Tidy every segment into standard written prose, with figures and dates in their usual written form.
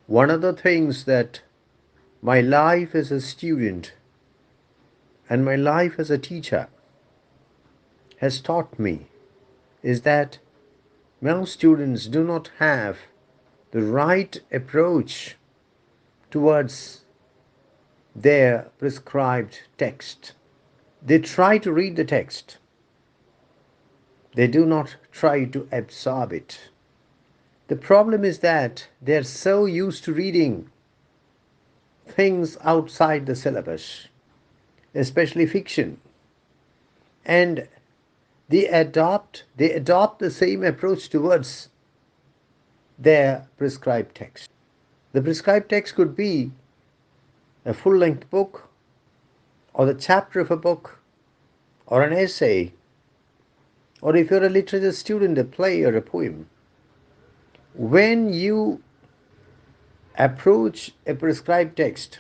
One of the things that my life as a student and my life as a teacher has taught me is that most students do not have the right approach towards their prescribed text. They try to read the text, they do not try to absorb it. The problem is that they are so used to reading things outside the syllabus, especially fiction, and they adopt the same approach towards their prescribed text. The prescribed text could be a full-length book, or the chapter of a book, or an essay, or if you're a literature student, a play or a poem. When you approach a prescribed text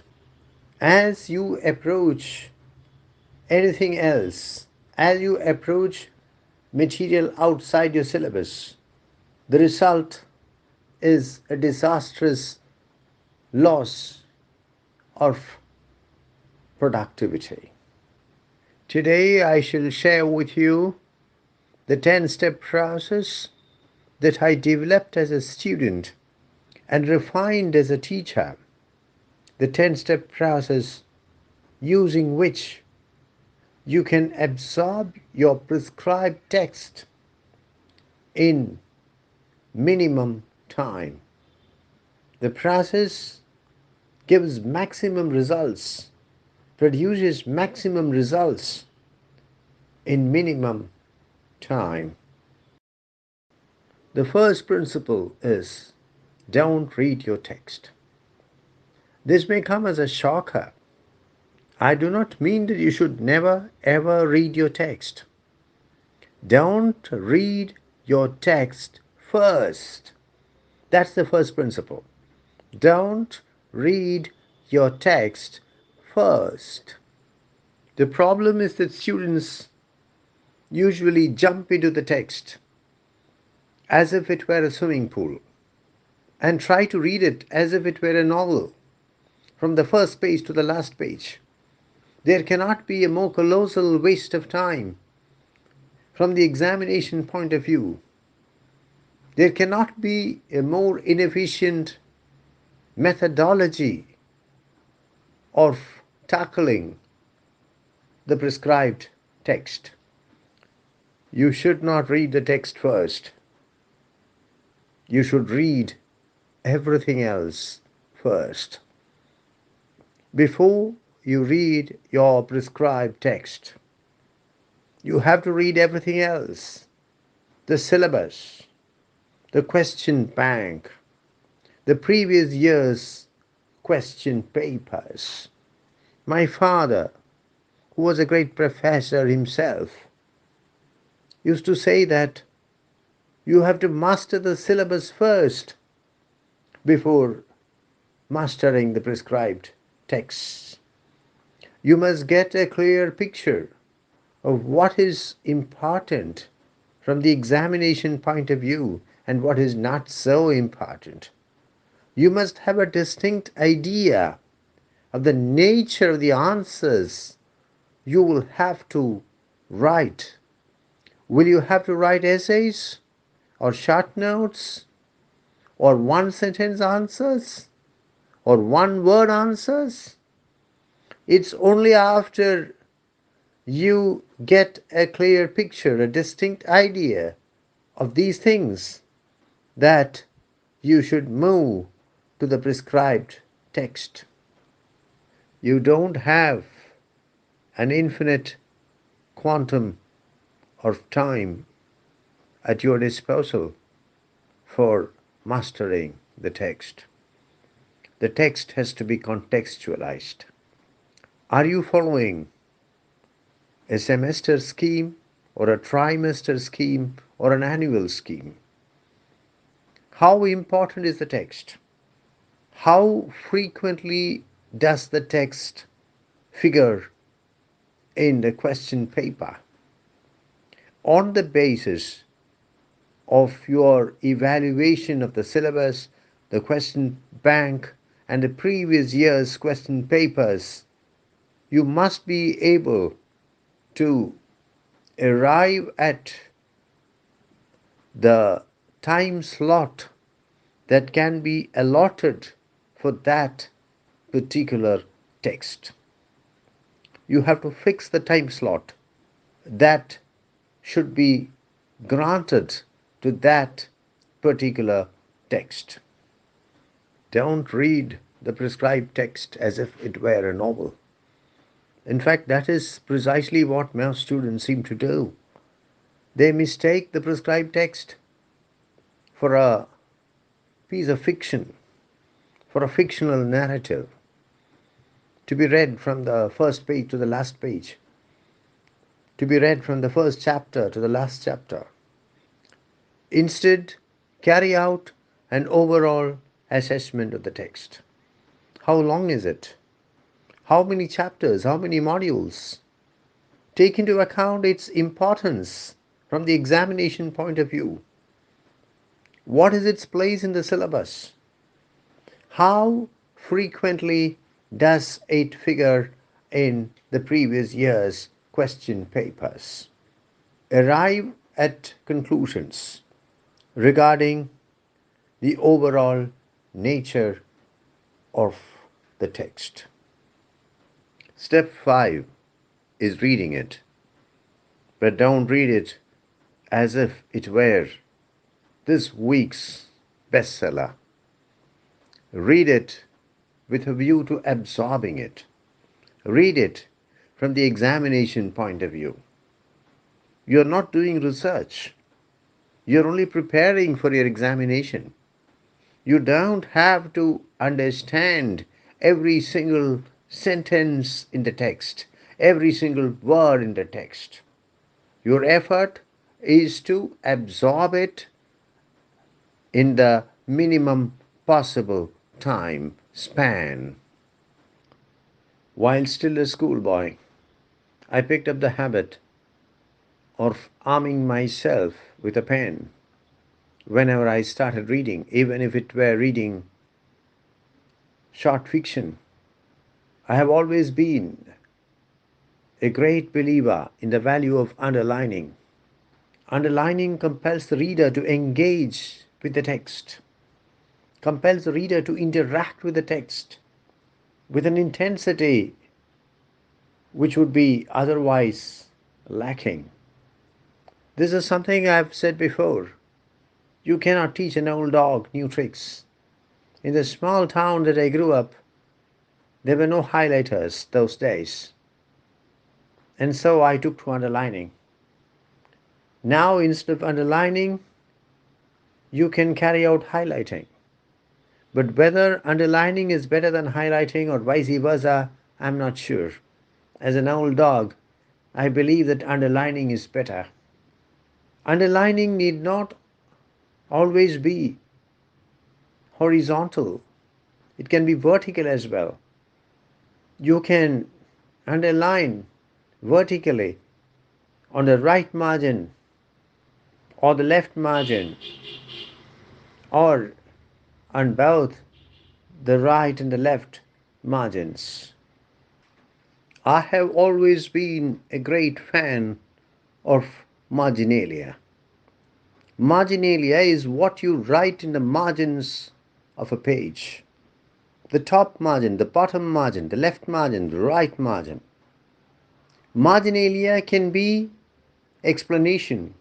as you approach anything else, as you approach material outside your syllabus, the result is a disastrous loss of productivity. Today, I shall share with you the 10-step process that I developed as a student and refined as a teacher. The 10-step process using which you can absorb your prescribed text in minimum time. The process gives maximum results, produces maximum results in minimum time. The first principle is don't read your text. This may come as a shocker. I do not mean that you should never ever read your text. Don't read your text first. That's the first principle. Don't read your text first. The problem is that students usually jump into the text as if it were a swimming pool and try to read it as if it were a novel from the first page to the last page. There cannot be a more colossal waste of time from the examination point of view. There cannot be a more inefficient methodology of tackling the prescribed text. You should not read the text first. You should read everything else first. Before you read your prescribed text, you have to read everything else: the syllabus, the question bank, the previous year's question papers. My father, who was a great professor himself, used to say that you have to master the syllabus first before mastering the prescribed texts. You must get a clear picture of what is important from the examination point of view and what is not so important. You must have a distinct idea of the nature of the answers you will have to write. Will you have to write essays or short notes or one sentence answers or one word answers? It's only after you get a clear picture, a distinct idea of these things, that you should move to the prescribed text. You don't have an infinite quantum of time at your disposal for mastering the text. The text has to be contextualized. Are you following a semester scheme or a trimester scheme or an annual scheme? How important is the text? How frequently does the text figure in the question paper? On the basis of your evaluation of the syllabus, the question bank, and the previous year's question papers, you must be able to arrive at the time slot that can be allotted for that particular text. You have to fix the time slot that should be granted to that particular text. Don't read the prescribed text as if it were a novel. In fact, that is precisely what most students seem to do. They mistake the prescribed text for a piece of fiction, for a fictional narrative, to be read from the first page to the last page, to be read from the first chapter to the last chapter. Instead, carry out an overall assessment of the text. How long is it? How many chapters? How many modules? Take into account its importance from the examination point of view. What is its place in the syllabus? How frequently does it figure in the previous year's question papers? Arrive at conclusions regarding the overall nature of the text. Step 5 is reading it, but don't read it as if it were this week's bestseller. Read it with a view to absorbing it. Read it from the examination point of view. You are not doing research. You are only preparing for your examination. You don't have to understand every single sentence in the text, every single word in the text. Your effort is to absorb it in the minimum possible time span. While still a schoolboy, I picked up the habit of arming myself with a pen whenever I started reading, even if it were reading short fiction. I have always been a great believer in the value of underlining. Underlining compels the reader to engage with the text, compels the reader to interact with the text with an intensity which would be otherwise lacking. This is something I've said before. You cannot teach an old dog new tricks. In the small town that I grew up, there were no highlighters those days. And so I took to underlining. Now, instead of underlining, you can carry out highlighting. But whether underlining is better than highlighting or vice versa, I'm not sure. As an old dog, I believe that underlining is better. Underlining need not always be horizontal. It can be vertical as well. You can underline vertically on the right margin or the left margin, or on both the right and the left margins. I have always been a great fan of marginalia. Marginalia is what you write in the margins of a page. The top margin, the bottom margin, the left margin, the right margin. Marginalia can be explanation.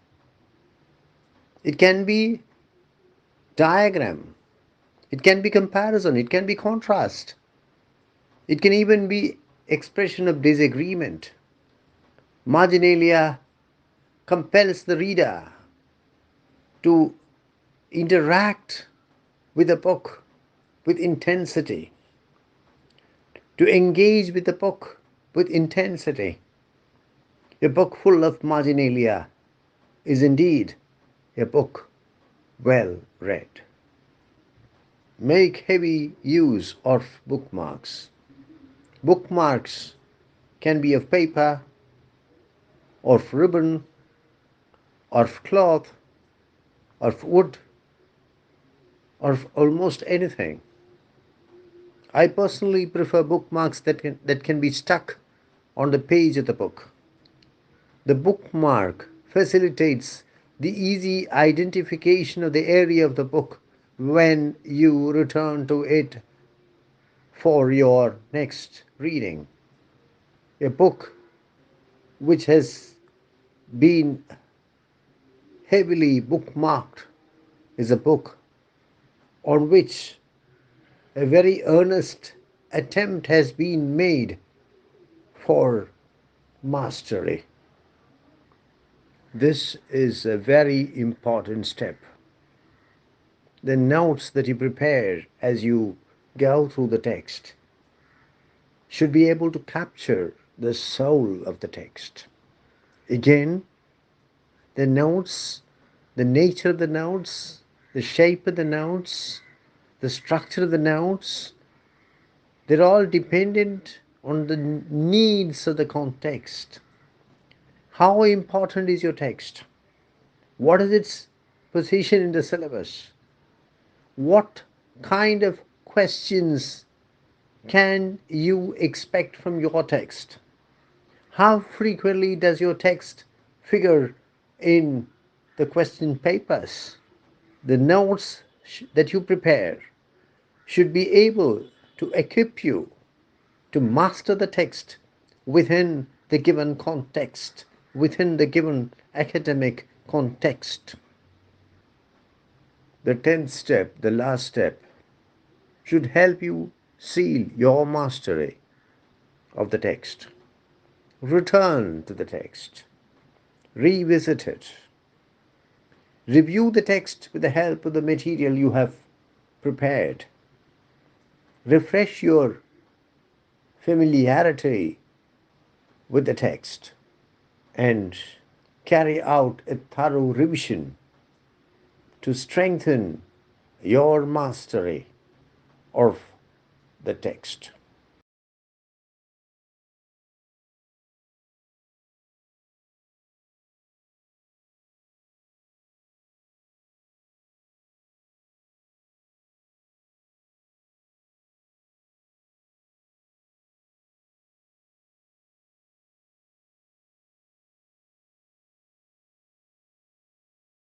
It can be diagram. It can be comparison. It can be contrast. It can even be expression of disagreement. Marginalia compels the reader to interact with the book with intensity, to engage with the book with intensity. A book full of marginalia is indeed a book well read. Make heavy use of bookmarks. Bookmarks can be of paper, or of ribbon, or of cloth, or of wood, or almost anything. I personally prefer bookmarks that can be stuck on the page of the book. The bookmark facilitates the easy identification of the area of the book when you return to it for your next reading. A book which has been heavily bookmarked is a book on which a very earnest attempt has been made for mastery. This is a very important step. The notes that you prepare as you go through the text should be able to capture the soul of the text. Again, the notes, the nature of the notes, the shape of the notes, the structure of the notes, they're all dependent on the needs of the context. How important is your text? What is its position in the syllabus? What kind of questions can you expect from your text? How frequently does your text figure in the question papers? The notes that you prepare should be able to equip you to master the text within the given context, within the given academic context. The 10th step, the last step, should help you seal your mastery of the text. Return to the text, revisit it, review the text with the help of the material you have prepared, refresh your familiarity with the text, and carry out a thorough revision to strengthen your mastery of the text.